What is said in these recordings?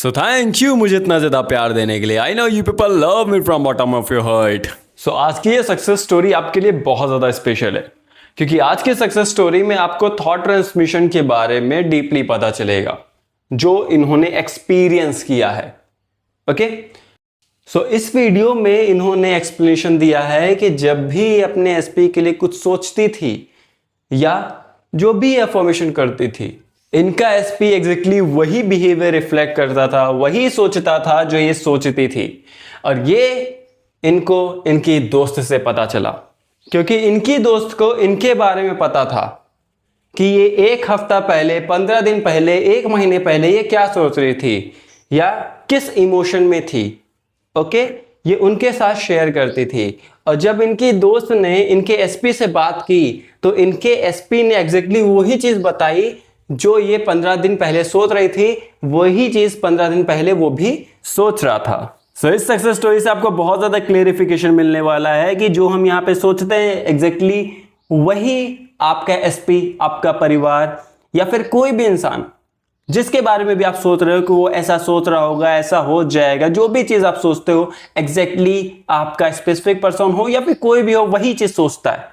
So thank you मुझे इतना ज़्यादा प्यार देने के लिए। I know you people love me from bottom of your heart. So आज की ये सक्सेस स्टोरी आपके लिए बहुत ज़्यादा स्पेशल है, क्योंकि आज की सक्सेस स्टोरी में आपको थॉट ट्रांसमिशन के बारे में डीपली पता चलेगा, जो इन्होंने एक्सपीरियंस किया है। ओके, सो इस वीडियो में इन्होंने एक्सप्लेनेशन दिया है कि जब भी अपने एसपी के लिए कुछ सोचती थी या जो भी अफर्मेशन करती थी, इनका एसपी एग्जैक्टली वही बिहेवियर रिफ्लेक्ट करता था, वही सोचता था जो ये सोचती थी। और ये इनको इनकी दोस्त से पता चला, क्योंकि इनकी दोस्त को इनके बारे में पता था कि ये एक हफ्ता पहले, 15 दिन पहले, एक महीने पहले ये क्या सोच रही थी या किस इमोशन में थी। ओके, ये उनके साथ शेयर करती थी। और जब इनकी दोस्त ने इनके एसपी से बात की तो इनके एसपी ने एग्जैक्टली वही चीज बताई जो ये 15 दिन पहले सोच रही थी, वही चीज 15 दिन पहले वो भी सोच रहा था। सो इस सक्सेस स्टोरी से आपको बहुत ज्यादा क्लेरिफिकेशन मिलने वाला है कि जो हम यहाँ पे सोचते हैं एग्जैक्टली वही आपका एसपी, आपका परिवार या फिर कोई भी इंसान जिसके बारे में भी आप सोच रहे हो कि वो ऐसा सोच रहा होगा, ऐसा हो जाएगा, जो भी चीज आप सोचते हो एग्जैक्टली आपका स्पेसिफिक पर्सन हो या फिर कोई भी हो, वही चीज सोचता है।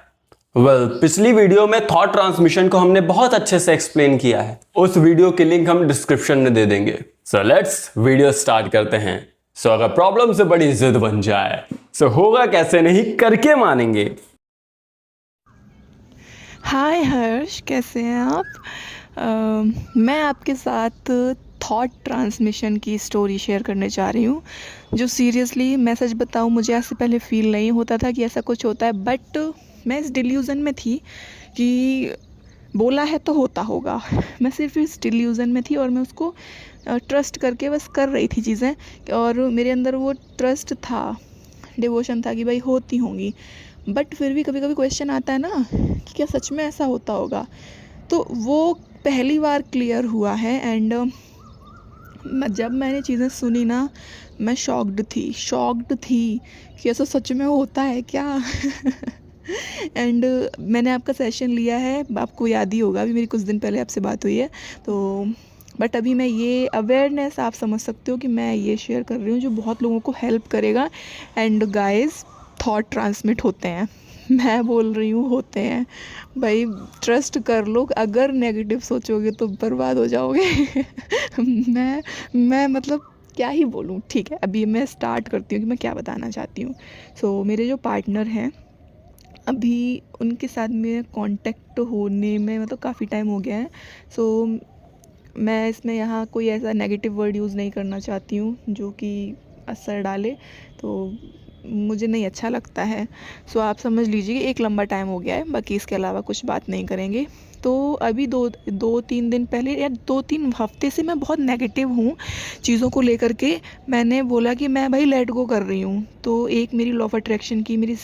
पिछली वीडियो में थॉट ट्रांसमिशन को हमने बहुत अच्छे से एक्सप्लेन किया है, उस वीडियो की लिंक हम डिस्क्रिप्शन में दे देंगे। सो लेट्स वीडियो स्टार्ट करते हैं। सो अगर प्रॉब्लम से बड़ी जिद बन जाए, सो होगा कैसे, नहीं करके मानेंगे। हाय हर्ष, कैसे हैं आप? मैं आपके साथ थॉट ट्रांसमिशन की स्टोरी शेयर करने जा रही हूँ, जो सीरियसली मैं सच बताऊँ मुझे ऐसे पहले फील नहीं होता था कि ऐसा कुछ होता है, बट मैं इस डिल्यूज़न में थी कि बोला है तो होता होगा। मैं सिर्फ इस डिल्यूज़न में थी और मैं उसको ट्रस्ट करके बस कर रही थी चीज़ें, और मेरे अंदर वो ट्रस्ट था, डिवोशन था कि भाई होती होंगी। बट फिर भी कभी कभी क्वेश्चन आता है ना कि क्या सच में ऐसा होता होगा। तो वो पहली बार क्लियर हुआ है। एंड जब मैंने चीज़ें सुनी ना, मैं शॉक्ड थी कि ऐसा सच में होता है क्या। एंड मैंने आपका सेशन लिया है, आपको याद ही होगा, अभी मेरी कुछ दिन पहले आपसे बात हुई है। तो बट अभी मैं ये अवेयरनेस, आप समझ सकते हो कि मैं ये शेयर कर रही हूँ जो बहुत लोगों को हेल्प करेगा। एंड गाइस, थॉट ट्रांसमिट होते हैं, मैं बोल रही हूँ होते हैं भाई, ट्रस्ट कर लो। अगर नेगेटिव सोचोगे तो बर्बाद हो जाओगे। मैं मतलब क्या ही बोलूँ। ठीक है, अभी मैं स्टार्ट करती हूँ कि मैं क्या बताना चाहती हूँ। सो मेरे जो पार्टनर हैं, अभी उनके साथ मेरा कांटेक्ट होने में मतलब काफ़ी टाइम हो गया है। सो मैं इसमें यहाँ कोई ऐसा नेगेटिव वर्ड यूज़ नहीं करना चाहती हूँ जो कि असर डाले, तो मुझे नहीं अच्छा लगता है। सो आप समझ लीजिए कि एक लंबा टाइम हो गया है, बाकी इसके अलावा कुछ बात नहीं करेंगे। तो अभी दो तीन दिन पहले या 2-3 हफ्ते से मैं बहुत नेगेटिव हूँ चीज़ों को लेकर के। मैंने बोला कि मैं भाई लेट गो कर रही हूँ। तो एक मेरी लॉ ऑफ अट्रैक्शन की मेरी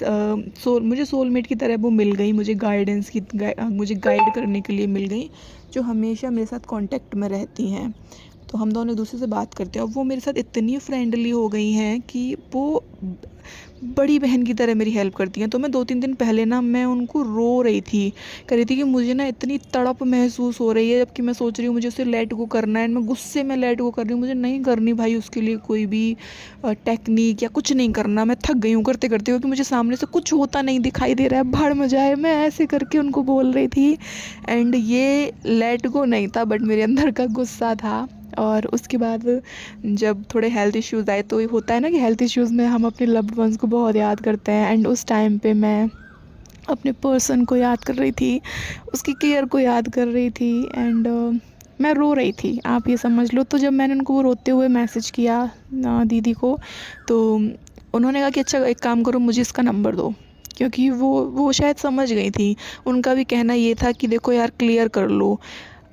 मुझे सोलमेट की तरह वो मिल गई, मुझे गाइडेंस की मुझे गाइड करने के लिए मिल गई, जो हमेशा मेरे साथ कांटेक्ट में रहती हैं। तो हम दोनों एक दूसरे से बात करते हैं और वो मेरे साथ इतनी फ्रेंडली हो गई हैं कि वो बड़ी बहन की तरह मेरी हेल्प करती हैं। तो मैं 2-3 दिन पहले ना, मैं उनको रो रही थी, कह रही थी कि मुझे ना इतनी तड़प महसूस हो रही है, जबकि मैं सोच रही हूँ मुझे उसे लेट गो करना है। मैं गुस्से में लेट गो कर रही हूँ, मुझे नहीं करनी भाई उसके लिए कोई भी टेक्निक या कुछ नहीं करना। मैं थक गई हूँ करते करते, क्योंकि मुझे सामने से कुछ होता नहीं दिखाई दे रहा है, भाड़ में जाए, मैं ऐसे करके उनको बोल रही थी। एंड ये लेट गो नहीं था, बट मेरे अंदर का गुस्सा था। और उसके बाद जब थोड़े हेल्थ इश्यूज़ आए, तो होता है ना कि हेल्थ इश्यूज़ में हम अपने लव्ड वंस को बहुत याद करते हैं। एंड उस टाइम पे मैं अपने पर्सन को याद कर रही थी, उसकी केयर को याद कर रही थी। एंड मैं रो रही थी, आप ये समझ लो। तो जब मैंने उनको वो रोते हुए मैसेज किया दीदी को, तो उन्होंने कहा कि अच्छा एक काम करो, मुझे इसका नंबर दो, क्योंकि वो शायद समझ गई थी। उनका भी कहना ये था कि देखो यार, क्लियर कर लो।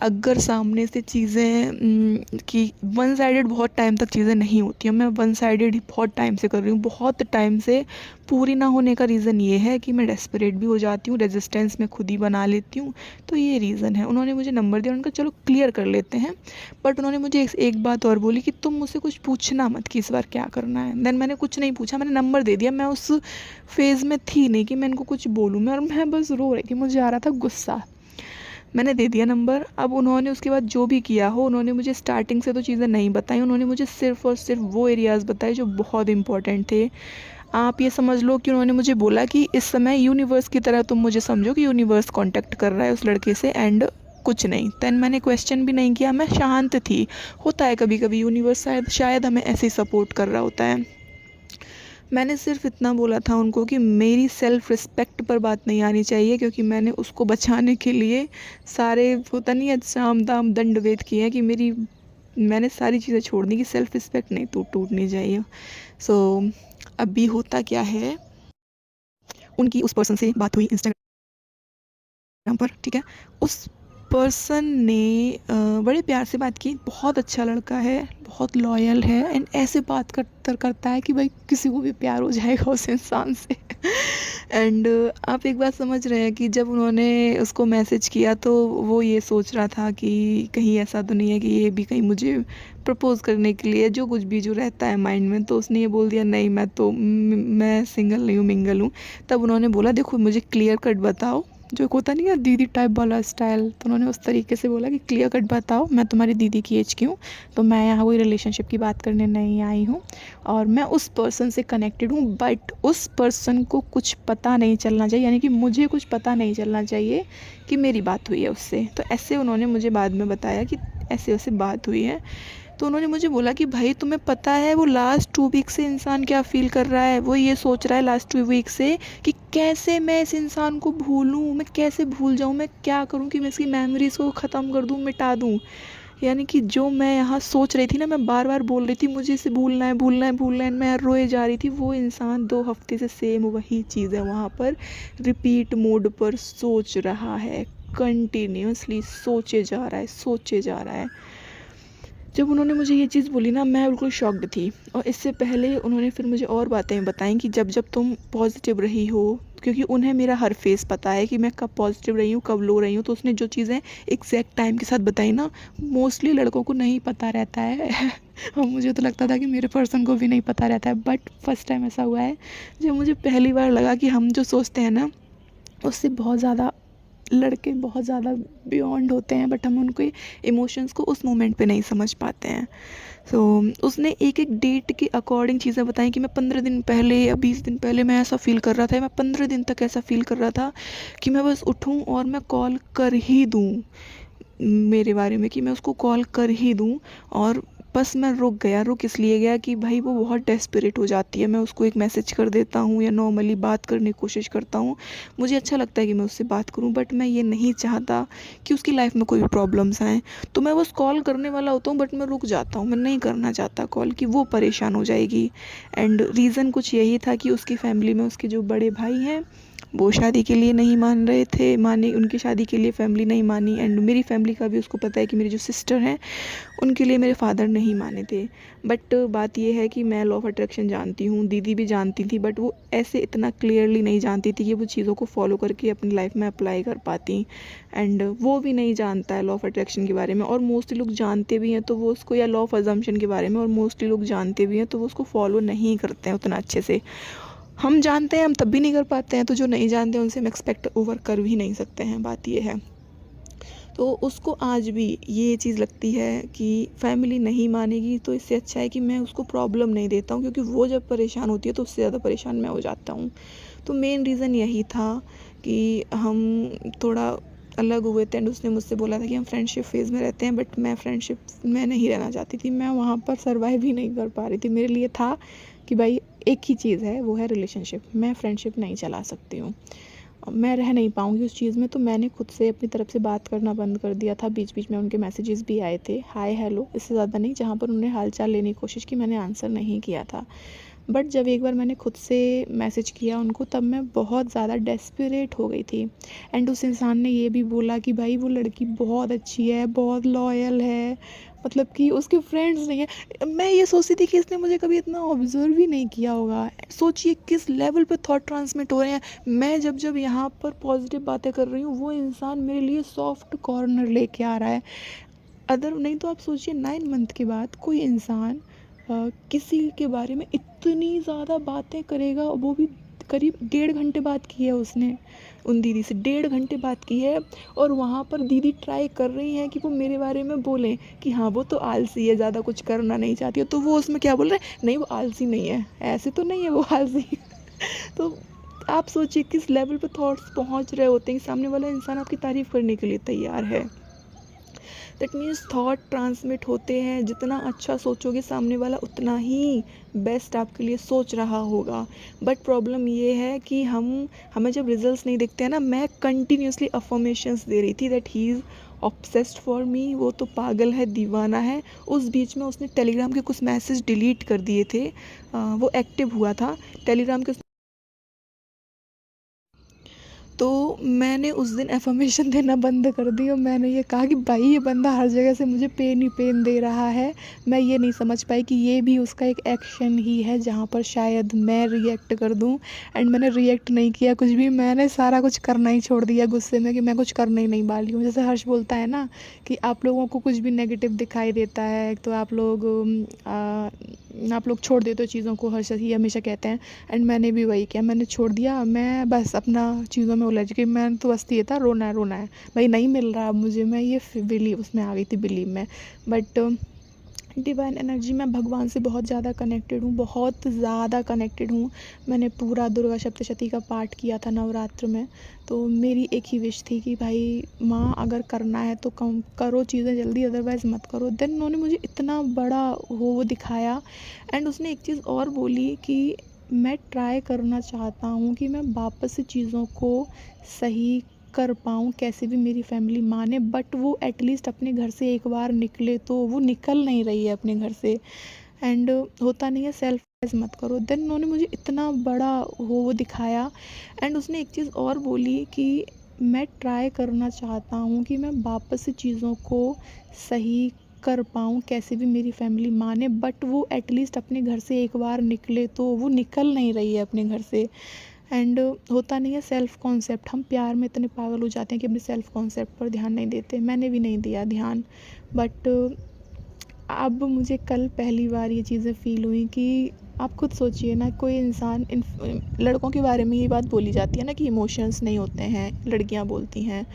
अगर सामने से चीज़ें कि वन साइडेड बहुत टाइम तक चीज़ें नहीं होती हैं, मैं वन साइडेड ही बहुत टाइम से कर रही हूँ, बहुत टाइम से। पूरी ना होने का रीज़न ये है कि मैं डेस्परेट भी हो जाती हूँ, रेजिस्टेंस में खुद ही बना लेती हूँ। तो ये रीज़न है। उन्होंने मुझे नंबर दिया, उनका चलो क्लियर कर लेते हैं। बट उन्होंने मुझे एक बात और बोली कि तुम मुझसे कुछ पूछना मत कि इस बार क्या करना है। देन मैंने कुछ नहीं पूछा, मैंने नंबर दे दिया। मैं उस फेज़ में थी नहीं कि मैं इनको कुछ बोलूँ, मैं बस रो रही थी, मुझे आ रहा था गुस्सा। मैंने दे दिया नंबर। अब उन्होंने उसके बाद जो भी किया हो, उन्होंने मुझे स्टार्टिंग से तो चीज़ें नहीं बताई, उन्होंने मुझे सिर्फ़ और सिर्फ वो एरियाज़ बताए जो बहुत इंपॉर्टेंट थे। आप ये समझ लो कि उन्होंने मुझे बोला कि इस समय यूनिवर्स की तरह तुम मुझे समझो कि यूनिवर्स कांटेक्ट कर रहा है उस लड़के से, एंड कुछ नहीं। देन मैंने क्वेश्चन भी नहीं किया, मैं शांत थी। होता है कभी कभी यूनिवर्स शायद हमें ऐसे ही सपोर्ट कर रहा होता है। मैंने सिर्फ इतना बोला था उनको कि मेरी सेल्फ़ रिस्पेक्ट पर बात नहीं आनी चाहिए, क्योंकि मैंने उसको बचाने के लिए सारे, होता नहीं है, साम दाम दंड भेद किए हैं कि मैंने सारी चीज़ें छोड़ दी कि सेल्फ़ रिस्पेक्ट नहीं टूटनी चाहिए। सो अभी होता क्या है, उनकी उस पर्सन से बात हुई इंस्टाग्राम पर, ठीक है। उस पर्सन ने बड़े प्यार से बात की, बहुत अच्छा लड़का है, बहुत लॉयल है, एंड ऐसे बात करता है कि भाई किसी को भी प्यार हो जाएगा उस इंसान से। एंड आप एक बात समझ रहे हैं कि जब उन्होंने उसको मैसेज किया तो वो ये सोच रहा था कि कहीं ऐसा तो नहीं है कि ये भी कहीं मुझे प्रपोज करने के लिए, जो कुछ भी जो रहता है माइंड में, तो उसने ये बोल दिया नहीं मैं सिंगल नहीं हूँ, मिंगल हूँ। तब उन्होंने बोला देखो मुझे क्लियर कट बताओ, जो एक होता नहीं है दीदी टाइप वाला स्टाइल, तो उन्होंने उस तरीके से बोला कि क्लियर कट बताओ, मैं तुम्हारी दीदी की एज की हूँ, तो मैं यहाँ कोई रिलेशनशिप की बात करने नहीं आई हूँ, और मैं उस पर्सन से कनेक्टेड हूँ, बट उस पर्सन को कुछ पता नहीं चलना चाहिए, यानी कि मुझे कुछ पता नहीं चलना चाहिए कि मेरी बात हुई है उससे। तो ऐसे उन्होंने मुझे बाद में बताया कि ऐसे ऐसे बात हुई है। तो उन्होंने मुझे बोला कि भाई तुम्हें पता है वो लास्ट 2 वीक से इंसान क्या फ़ील कर रहा है, वो ये सोच रहा है लास्ट 2 वीक से कि कैसे मैं इस इंसान को भूलूँ, मैं कैसे भूल जाऊँ, मैं क्या करूँ कि मैं इसकी मेमोरीज़ को ख़त्म कर दूँ, मिटा दूँ। यानी कि जो मैं यहाँ सोच रही थी ना, मैं बार बार बोल रही थी मुझे इसे भूलना है, भूलना है, भूलना है, मैं रोए जा रही थी, वो इंसान 2 हफ्ते से सेम वही चीज़ है वहाँ पर रिपीट मोड पर सोच रहा है, कंटिन्यूअसली सोचे जा रहा है, सोचे जा रहा है। जब उन्होंने मुझे ये चीज़ बोली ना, मैं बिल्कुल शॉक्ड थी। और इससे पहले उन्होंने फिर मुझे और बातें बताई कि जब जब तुम पॉजिटिव रही हो, क्योंकि उन्हें मेरा हर फेस पता है कि मैं कब पॉजिटिव रही हूँ, कब लो रही हूँ, तो उसने जो चीज़ें एग्जैक्ट टाइम के साथ बताई ना, मोस्टली लड़कों को नहीं पता रहता है। और मुझे तो लगता था कि मेरे पर्सन को भी नहीं पता रहता है, बट फर्स्ट टाइम ऐसा हुआ है जब मुझे पहली बार लगा कि हम जो सोचते हैं ना, उससे बहुत ज़्यादा लड़के बहुत ज़्यादा बियॉन्ड होते हैं, बट हम उनके इमोशंस को उस मोमेंट पे नहीं समझ पाते हैं। सो उसने एक एक डेट के अकॉर्डिंग चीज़ें बताई कि मैं 15 दिन पहले या 20 दिन पहले मैं ऐसा फ़ील कर रहा था, मैं 15 दिन तक ऐसा फ़ील कर रहा था कि मैं बस उठूँ और मैं कॉल कर ही दूँ मेरे बारे में, कि मैं उसको कॉल कर ही दूँ। और बस मैं रुक इसलिए गया कि भाई वो बहुत डेस्परेट हो जाती है, मैं उसको एक मैसेज कर देता हूँ या नॉर्मली बात करने की कोशिश करता हूँ, मुझे अच्छा लगता है कि मैं उससे बात करूँ, बट मैं ये नहीं चाहता कि उसकी लाइफ में कोई भी प्रॉब्लम्स आएँ। तो मैं बस कॉल करने वाला होता हूँ, बट मैं रुक जाता हूँ, मैं नहीं करना चाहता कॉल कि वो परेशान हो जाएगी। एंड रीज़न कुछ यही था कि उसकी फैमिली में उसके जो बड़े भाई हैं वो शादी के लिए नहीं मान रहे थे, उनकी शादी के लिए फैमिली नहीं मानी, एंड मेरी फैमिली का भी उसको पता है कि मेरी जो सिस्टर हैं उनके लिए मेरे फादर नहीं माने थे। बट बात ये है कि मैं लॉ ऑफ अट्रैक्शन जानती हूँ, दीदी भी जानती थी, बट वो ऐसे इतना क्लियरली नहीं जानती थी कि वो चीज़ों को फॉलो करके अपनी लाइफ में अप्लाई कर पाती। एंड वो भी नहीं जानता है लॉ ऑफ अट्रैक्शन के बारे में, और मोस्टली लोग जानते भी हैं तो वो उसको, या लॉ ऑफ अजम्पशन के बारे में, और मोस्टली लोग जानते भी हैं तो वो उसको फॉलो नहीं करते हैं उतना अच्छे से। हम जानते हैं हम तब भी नहीं कर पाते हैं, तो जो नहीं जानते हैं उनसे हम एक्सपेक्ट ओवर कर भी नहीं सकते हैं, बात ये है। तो उसको आज भी ये चीज़ लगती है कि फैमिली नहीं मानेगी, तो इससे अच्छा है कि मैं उसको प्रॉब्लम नहीं देता हूँ, क्योंकि वो जब परेशान होती है तो उससे ज़्यादा परेशान मैं हो जाता हूँ। तो मेन रीज़न यही था कि हम थोड़ा अलग हुए थे, एंड उसने मुझसे बोला था कि हम फ्रेंडशिप फेज़ में रहते हैं, बट मैं फ्रेंडशिप में नहीं रहना चाहती थी, मैं वहाँ पर सर्वाइव ही नहीं कर पा रही थी। मेरे लिए था कि भाई एक ही चीज़ है, वो है रिलेशनशिप, मैं फ्रेंडशिप नहीं चला सकती हूँ, मैं रह नहीं पाऊँगी उस चीज़ में। तो मैंने खुद से अपनी तरफ से बात करना बंद कर दिया था। बीच बीच में उनके मैसेजेस भी आए थे, हाय हेलो, इससे ज़्यादा नहीं, जहाँ पर उन्होंने हालचाल लेने की कोशिश की मैंने आंसर नहीं किया था। बट जब एक बार मैंने खुद से मैसेज किया उनको, तब मैं बहुत ज़्यादा डेस्परेट हो गई थी। एंड उस इंसान ने ये भी बोला कि भाई वो लड़की बहुत अच्छी है, बहुत लॉयल है, मतलब कि उसके फ्रेंड्स नहीं है। मैं ये सोचती थी कि इसने मुझे कभी इतना ऑब्जर्व भी नहीं किया होगा। सोचिए किस लेवल पे थॉट ट्रांसमिट हो रहे हैं। मैं जब जब यहाँ पर पॉजिटिव बातें कर रही हूँ, वो इंसान मेरे लिए सॉफ्ट कॉर्नर लेके आ रहा है। अदर नहीं तो आप सोचिए 9 मंथ के बाद कोई इंसान किसी के बारे में इतनी ज़्यादा बातें करेगा, वो भी करीब 1.5 घंटे बात की है उसने उन दीदी से, 1.5 घंटे बात की है। और वहाँ पर दीदी ट्राई कर रही हैं कि वो मेरे बारे में बोलें कि हाँ वो तो आलसी है, ज़्यादा कुछ करना नहीं चाहती है। तो वो उसमें क्या बोल रहे हैं, नहीं वो आलसी नहीं है, ऐसे तो नहीं है वो आलसी। तो आप सोचिए किस लेवल पे थॉट्स पहुँच रहे होते हैं कि सामने वाला इंसान आपकी तारीफ़ करने के लिए तैयार है। दैट मीन्स थॉट ट्रांसमिट होते हैं, जितना अच्छा सोचोगे सामने वाला उतना ही बेस्ट आपके लिए सोच रहा होगा। बट प्रॉब्लम ये है कि हमें जब रिजल्ट्स नहीं दिखते हैं ना, मैं कंटिन्यूसली अफर्मेशंस दे रही थी that he is obsessed for me, वो तो पागल है, दीवाना है। उस बीच में उसने टेलीग्राम के कुछ मैसेज डिलीट कर दिए थे, वो एक्टिव हुआ था टेलीग्राम के। तो मैंने उस दिन अफ़र्मेशन देना बंद कर दी और मैंने ये कहा कि भाई ये बंदा हर जगह से मुझे पेन ही पेन दे रहा है। मैं ये नहीं समझ पाई कि ये भी उसका एक एक्शन ही है जहाँ पर शायद मैं रिएक्ट कर दूँ। एंड मैंने रिएक्ट नहीं किया कुछ भी, मैंने सारा कुछ करना ही छोड़ दिया गुस्से में कि मैं कुछ करने ही नहीं वाली हूँ। जैसे हर्ष बोलता है ना कि आप लोगों को कुछ भी नेगेटिव दिखाई देता है तो आप लोग छोड़ देते हो चीज़ों को, हर्ष ही हमेशा कहते हैं। एंड मैंने भी वही किया, मैंने छोड़ दिया। मैं बस अपना चीज़ों में उलझ गई। मैं तो बस ये था, रोना है रोना है भाई, नहीं मिल रहा अब मुझे। मैं ये बिलीव उसमें आ गई थी, बिलीव में। बट डिवाइन एनर्जी, मैं भगवान से बहुत ज़्यादा कनेक्टेड हूँ, बहुत ज़्यादा कनेक्टेड हूँ। मैंने पूरा दुर्गा सप्तशती का पाठ किया था नवरात्र में। तो मेरी एक ही विश थी कि भाई माँ अगर करना है तो कम करो चीज़ें जल्दी, अदरवाइज़ मत करो। देन उन्होंने मुझे इतना बड़ा वो दिखाया। एंड उसने एक चीज़ और बोली कि मैं ट्राई करना चाहता हूँ कि मैं वापस से चीज़ों को सही कर पाऊँ, कैसे भी मेरी फैमिली माने। बट वो एटलीस्ट अपने घर से एक बार निकले, तो वो निकल नहीं रही है अपने घर से। एंड होता नहीं है, सेल्फ मत करो। देन उन्होंने मुझे इतना बड़ा वो दिखाया। एंड उसने एक चीज़ और बोली कि मैं ट्राई करना चाहता हूँ कि मैं वापस से चीज़ों को सही कर पाऊँ, कैसे भी मेरी फैमिली माने। बट वो एटलीस्ट अपने घर से एक बार निकले, तो वो निकल नहीं रही है अपने घर से। एंड होता नहीं है, सेल्फ कॉन्सेप्ट, हम प्यार में इतने पागल हो जाते हैं कि अपने सेल्फ कॉन्सेप्ट पर ध्यान नहीं देते। मैंने भी नहीं दिया ध्यान। बट अब मुझे कल पहली बार ये चीज़ें फ़ील हुई कि आप खुद सोचिए ना, कोई इंसान लड़कों के बारे में ये बात बोली जाती है ना कि इमोशंस नहीं होते हैं, लड़कियां बोलती हैं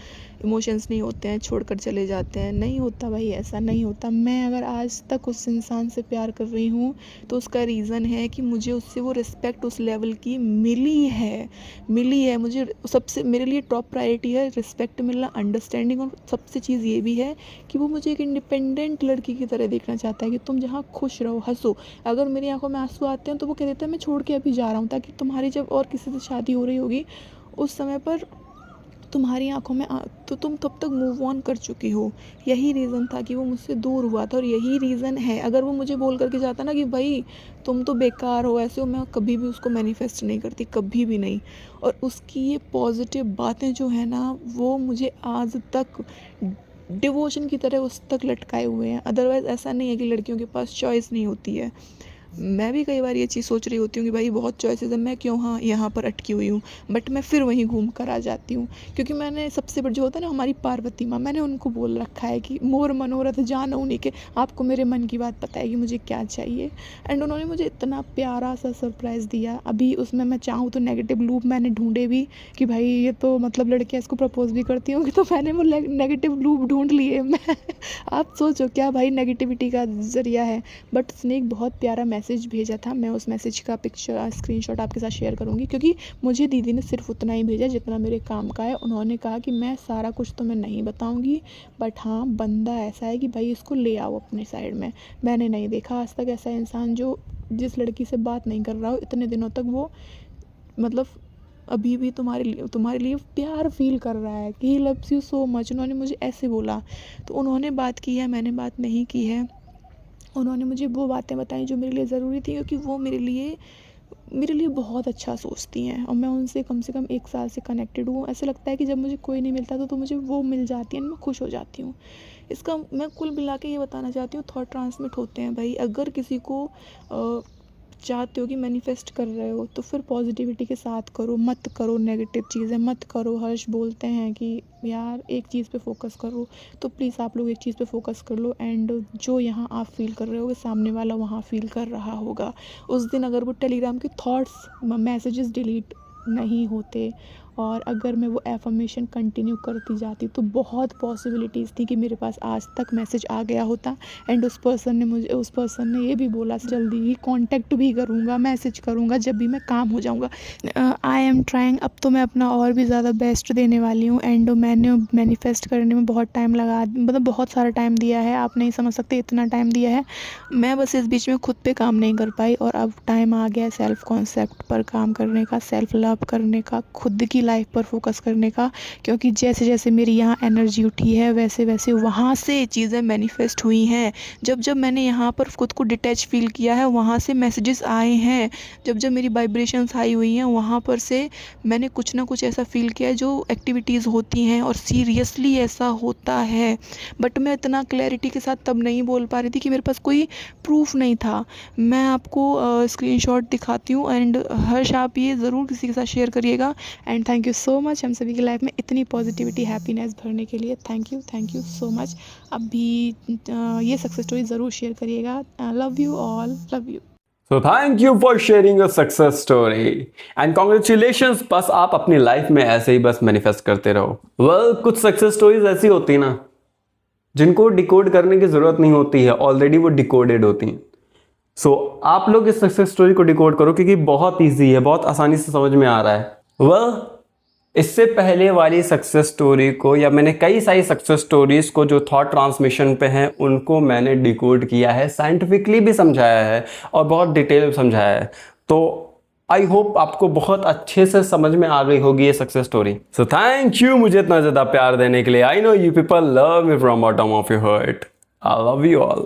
इमोशंस नहीं होते हैं, छोड़कर चले जाते हैं। नहीं होता भाई, ऐसा नहीं होता। मैं अगर आज तक उस इंसान से प्यार कर रही हूँ तो उसका रीज़न है कि मुझे उससे वो रिस्पेक्ट उस लेवल की मिली है। मुझे सबसे, मेरे लिए टॉप प्रायोरिटी है रिस्पेक्ट मिलना, अंडरस्टैंडिंग। और सबसे चीज़ ये भी है कि वो मुझे एक इंडिपेंडेंट लड़की की तरह देखना चाहता है कि तुम जहाँ खुश रहो, हंसो। अगर मेरी आंखों में आंसू आते हैं तो वो कह देता है मैं छोड़ के अभी जा रहा हूँ, ताकि तुम्हारी जब और किसी से शादी हो रही होगी उस समय पर तुम्हारी आंखों में तो तुम तब तक मूव ऑन कर चुकी हो। यही रीज़न था कि वो मुझसे दूर हुआ था, और यही रीज़न है। अगर वो मुझे बोल करके जाता ना कि भाई तुम तो बेकार हो, ऐसे हो, मैं कभी भी उसको मैनिफेस्ट नहीं करती, कभी भी नहीं। और उसकी ये पॉजिटिव बातें जो है ना, वो मुझे आज तक डिवोशन की तरह उस तक लटकाए हुए हैं। अदरवाइज़ ऐसा नहीं है कि लड़कियों के पास चॉइस नहीं होती है। मैं भी कई बार ये चीज़ सोच रही होती हूँ कि भाई बहुत चॉइसेस है, मैं क्यों यहाँ पर अटकी हुई हूँ। बट मैं फिर वहीं घूम कर आ जाती हूँ, क्योंकि मैंने सबसे बड़ा जो होता है ना, हमारी पार्वती माँ, मैंने उनको बोल रखा है कि मोर मनोरथ जान उन्हीं के, आपको मेरे मन की बात पता है कि मुझे क्या चाहिए। एंड उन्होंने मुझे इतना प्यारा सा सरप्राइज़ दिया। अभी उसमें मैं चाहूँ तो नेगेटिव लूप मैंने ढूंढे भी कि भाई ये तो मतलब लड़कियाँ इसको प्रपोज भी करती होंगी, तो मैंने वो नेगेटिव लूप ढूंढ लिए मैं। आप सोचो क्या भाई नेगेटिविटी का ज़रिया है। बट उसने एक बहुत प्यारा मैसेज भेजा था, मैं उस मैसेज का पिक्चर स्क्रीनशॉट आपके साथ शेयर करूँगी, क्योंकि मुझे दीदी ने सिर्फ उतना ही भेजा जितना मेरे काम का है। उन्होंने कहा कि मैं सारा कुछ तो मैं नहीं बताऊँगी, बट हाँ बंदा ऐसा है कि भाई इसको ले आओ अपने साइड में। मैंने नहीं देखा आज तक ऐसा इंसान जो जिस लड़की से बात नहीं कर रहा हो इतने दिनों तक, वो मतलब अभी भी तुम्हारे लिए प्यार फील कर रहा है कि he loves you so much. उन्होंने मुझे ऐसे बोला। तो उन्होंने बात की है, मैंने बात नहीं की है। उन्होंने मुझे वो बातें बताई जो मेरे लिए ज़रूरी थी, क्योंकि वो मेरे लिए बहुत अच्छा सोचती हैं, और मैं उनसे कम से कम 1 साल से कनेक्टेड हूँ। ऐसा लगता है कि जब मुझे कोई नहीं मिलता तो मुझे वो मिल जाती है, मैं खुश हो जाती हूँ। इसका मैं कुल मिला के ये बताना चाहती हूँ, थॉट ट्रांसमिट होते हैं भाई। अगर किसी को चाहते हो कि मैनिफेस्ट कर रहे हो तो फिर पॉजिटिविटी के साथ करो, मत करो नेगेटिव चीज़ें, मत करो। हर्ष बोलते हैं कि यार एक चीज़ पे फोकस करो, तो प्लीज़ आप लोग एक चीज़ पे फोकस कर लो, एंड जो यहाँ आप फील कर रहे होगे सामने वाला वहाँ फील कर रहा होगा। उस दिन अगर वो टेलीग्राम के थॉट्स मैसेजेस डिलीट नहीं होते और अगर मैं वो एफर्मेशन कंटिन्यू करती जाती तो बहुत पॉसिबिलिटीज़ थी कि मेरे पास आज तक मैसेज आ गया होता, एंड उस पर्सन ने ये भी बोला जल्दी ही कांटेक्ट भी करूँगा, मैसेज करूँगा जब भी मैं काम हो जाऊँगा। आई एम ट्राइंग, अब तो मैं अपना और भी ज़्यादा बेस्ट देने वाली हूँ, एंड मैंने मैनिफेस्ट करने में बहुत टाइम लगा, मतलब बहुत सारा टाइम दिया है, आप नहीं समझ सकते इतना टाइम दिया है। मैं बस इस बीच में खुद पे काम नहीं कर पाई और अब टाइम आ गया सेल्फ कॉन्सेप्ट पर काम करने का, सेल्फ लव करने का, खुद की लाइफ पर फोकस करने का, क्योंकि जैसे जैसे मेरी यहाँ एनर्जी उठी है वैसे वैसे वहाँ से चीज़ें मैनिफेस्ट हुई हैं। जब जब मैंने यहाँ पर खुद को डिटैच फील किया है वहाँ से मैसेजेस आए हैं। जब जब मेरी वाइब्रेशंस हाई हुई हैं वहाँ पर से मैंने कुछ ना कुछ ऐसा फील किया है जो एक्टिविटीज़ होती हैं और सीरियसली ऐसा होता है। बट मैं इतना क्लैरिटी के साथ तब नहीं बोल पा रही थी कि मेरे पास कोई प्रूफ नहीं था। मैं आपको स्क्रीनशॉट दिखाती हूँ, एंड हर्ष आप ये ज़रूर किसी के साथ शेयर करिएगा। And thank you so much हम सभी की लाइफ में इतनी पॉजिटिविटी हैप्पीनेस भरने के लिए। Thank you so much. अभी ये सक्सेस स्टोरी ज़रूर शेयर करिएगा। Love you all, love you. So thank you for sharing your success story and congratulations। बस आप अपनी लाइफ में ऐसे ही बस मैनिफेस्ट करते रहो। कुछ सक्सेस स्टोरीज ऐसी होती है ना जिनको डिकोड करने की जरूरत नहीं होती है, ऑलरेडी वो डिकोडेड होती हैं। सो आप लोग इस सक्सेस स्टोरी को डिकोड करो क्योंकि बहुत ईजी है, बहुत आसानी से समझ में आ रहा है। इससे पहले वाली सक्सेस स्टोरी को, या मैंने कई सारी सक्सेस स्टोरीज को जो थॉट ट्रांसमिशन पे हैं उनको मैंने डिकोड किया है, साइंटिफिकली भी समझाया है और बहुत डिटेल में समझाया है। तो आई होप आपको बहुत अच्छे से समझ में आ गई होगी ये success story. So thank you मुझे इतना ज़्यादा प्यार देने के लिए। I know you people love me from bottom of your heart. I love you all.